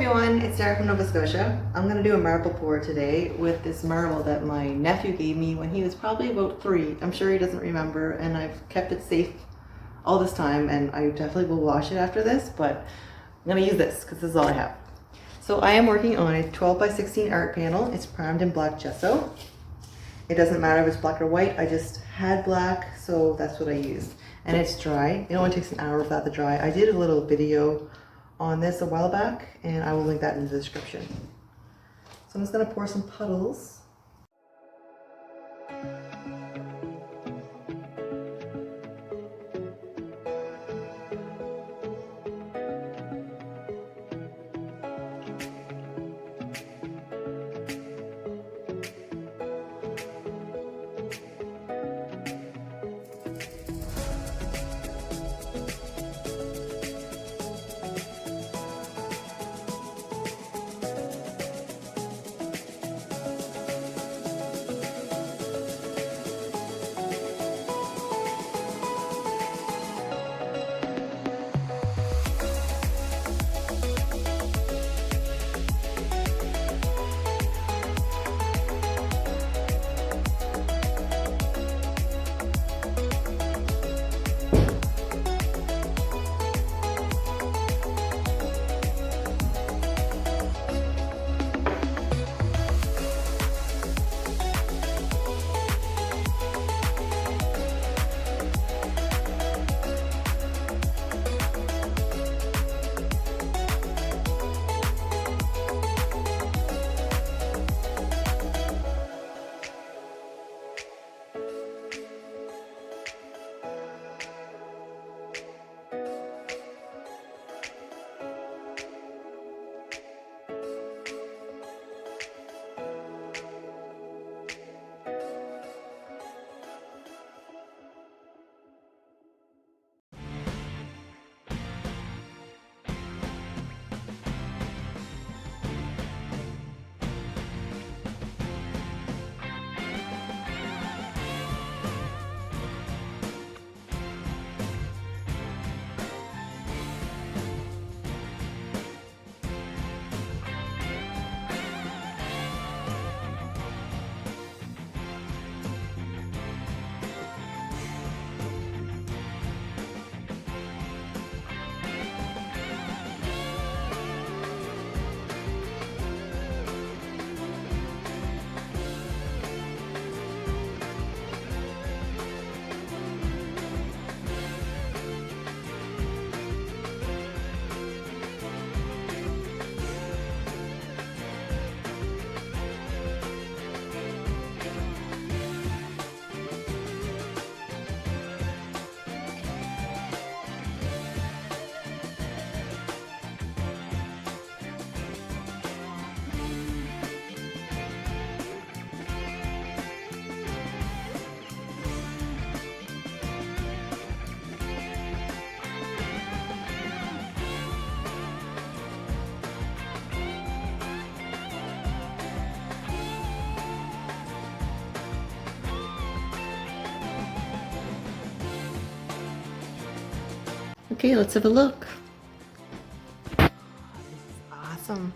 everyone, it's Sarah from Nova Scotia. I'm going to do a marble pour today with this marble that my nephew gave me when he was probably about 3. I'm sure he doesn't remember, and I've kept it safe all this time, and I definitely will wash it after this, but I'm going to use this because this is all I have. So I am working on a 12 by 16 art panel. It's primed in black gesso. It doesn't matter if it's black or white, I just had black, so that's what I used. And it's dry. It only takes an hour for that to dry. I did a little video on this a while back, and I will link that in the description. So I'm just going to pour some puddles. Okay, let's have a look. This is awesome.